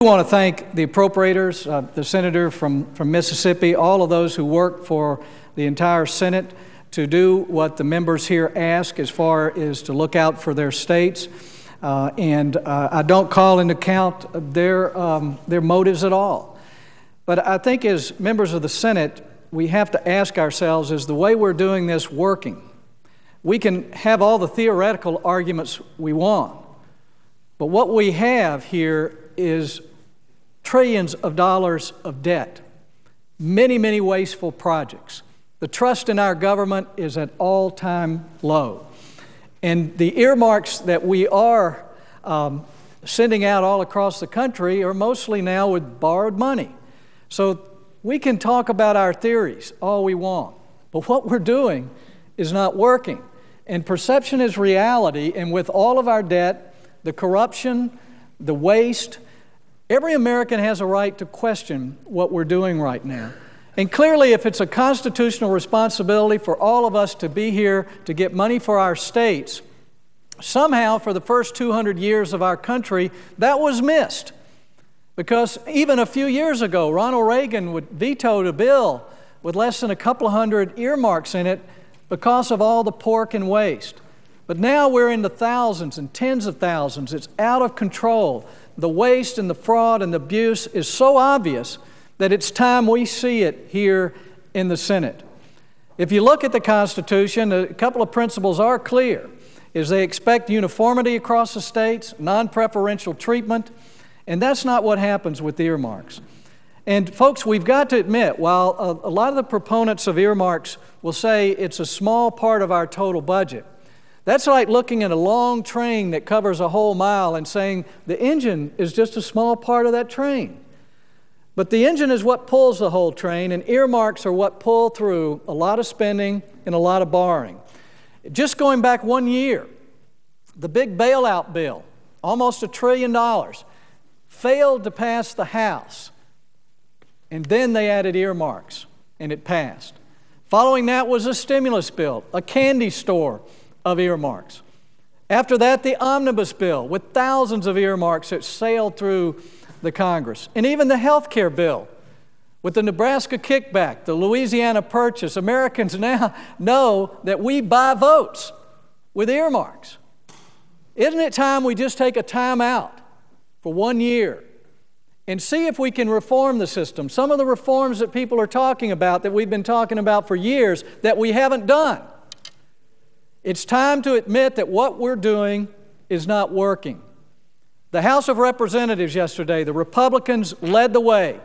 I want to thank the appropriators, the senator from Mississippi, all of those who work for the entire Senate to do what the members here ask as far as to look out for their states. I don't call into account their motives at all. But I think as members of the Senate, we have to ask ourselves, is the way we're doing this working? We can have all the theoretical arguments we want, but what we have here is trillions of dollars of debt, many, many wasteful projects. The trust in our government is at all-time low. And the earmarks that we are sending out all across the country are mostly now with borrowed money. So we can talk about our theories all we want, but what we're doing is not working. And perception is reality, and with all of our debt, the corruption, the waste, every American has a right to question what we're doing right now. And clearly, if it's a constitutional responsibility for all of us to be here to get money for our states, somehow for the first 200 years of our country, that was missed. Because even a few years ago, Ronald Reagan vetoed a bill with less than a couple of hundred earmarks in it because of all the pork and waste. But now we're in the thousands and tens of thousands. It's out of control. The waste and the fraud and the abuse is so obvious that it's time we see it here in the Senate. If you look at the Constitution, a couple of principles are clear. They expect uniformity across the states, non-preferential treatment, and that's not what happens with earmarks. And folks, we've got to admit, while a lot of the proponents of earmarks will say it's a small part of our total budget, that's like looking at a long train that covers a whole mile and saying the engine is just a small part of that train. But the engine is what pulls the whole train, and earmarks are what pull through a lot of spending and a lot of borrowing. Just going back 1 year, the big bailout bill, almost $1 trillion, failed to pass the House. And then they added earmarks, and it passed. Following that was a stimulus bill, a candy store of earmarks. After that, the omnibus bill with thousands of earmarks that sailed through the Congress. And even the health care bill with the Nebraska kickback, the Louisiana purchase. Americans now know that we buy votes with earmarks. Isn't it time we just take a time out for 1 year and see if we can reform the system? Some of the reforms that people are talking about, that we've been talking about for years, that we haven't done. It's time to admit that what we're doing is not working. The House of Representatives yesterday, the Republicans led the way,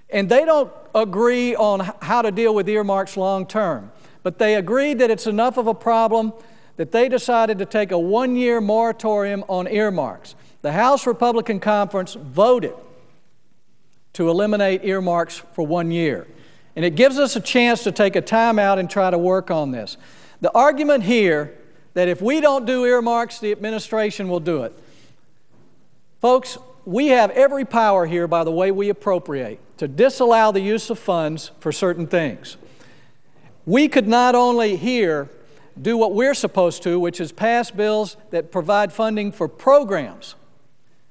and they don't agree on how to deal with earmarks long term, but they agreed that it's enough of a problem that they decided to take a 1-year moratorium on earmarks. The House Republican Conference voted to eliminate earmarks for 1 year, and it gives us a chance to take a time out and try to work on this. The argument here that if we don't do earmarks, the administration will do it. Folks, we have every power here by the way we appropriate to disallow the use of funds for certain things. We could not only here do what we're supposed to, which is pass bills that provide funding for programs,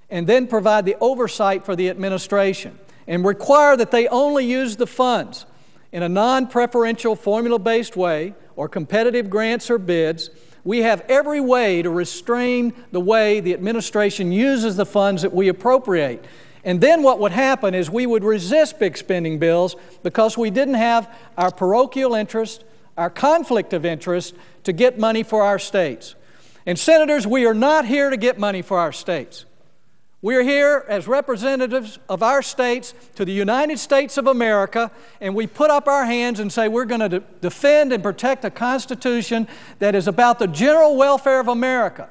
and then provide the oversight for the administration, and require that they only use the funds in a non-preferential formula-based way or competitive grants or bids. We have every way to restrain the way the administration uses the funds that we appropriate. And then what would happen is we would resist big spending bills because we didn't have our parochial interest, our conflict of interest to get money for our states. And senators, we are not here to get money for our states. We're here as representatives of our states to the United States of America, and we put up our hands and say we're going to defend and protect a Constitution that is about the general welfare of America.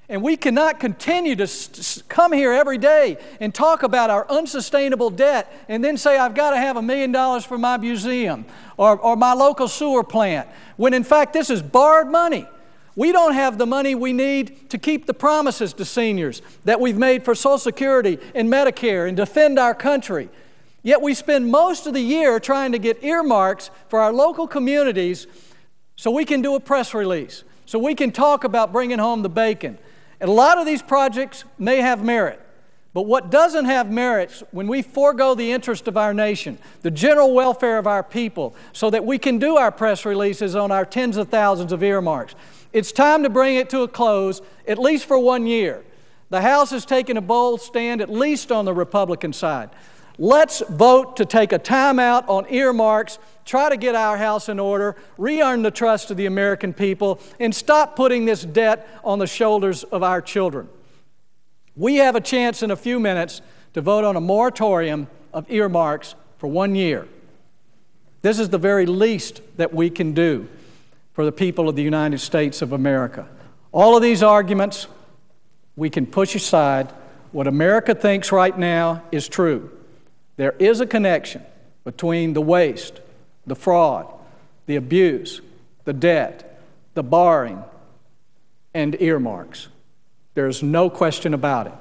And we cannot continue to come here every day and talk about our unsustainable debt and then say I've got to have $1 million for my museum or my local sewer plant, when in fact this is borrowed money. We don't have the money we need to keep the promises to seniors that we've made for Social Security and Medicare and defend our country. Yet we spend most of the year trying to get earmarks for our local communities so we can do a press release, so we can talk about bringing home the bacon. And a lot of these projects may have merit, But what doesn't have merits when we forego the interest of our nation, the general welfare of our people, so that we can do our press releases on our tens of thousands of earmarks. It's time to bring it to a close, at least for 1 year. The House has taken a bold stand, at least on the Republican side. Let's vote to take a timeout on earmarks, try to get our house in order, re-earn the trust of the American people, and stop putting this debt on the shoulders of our children. We have a chance in a few minutes to vote on a moratorium of earmarks for 1 year. This is the very least that we can do for the people of the United States of America. All of these arguments we can push aside. What America thinks right now is true. There is a connection between the waste, the fraud, the abuse, the debt, the borrowing, and earmarks. There's no question about it.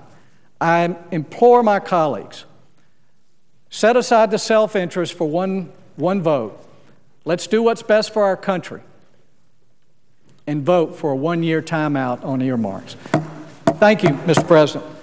I implore my colleagues, set aside the self-interest for one vote. Let's do what's best for our country and vote for a 1 year timeout on earmarks. Thank you, Mr. President.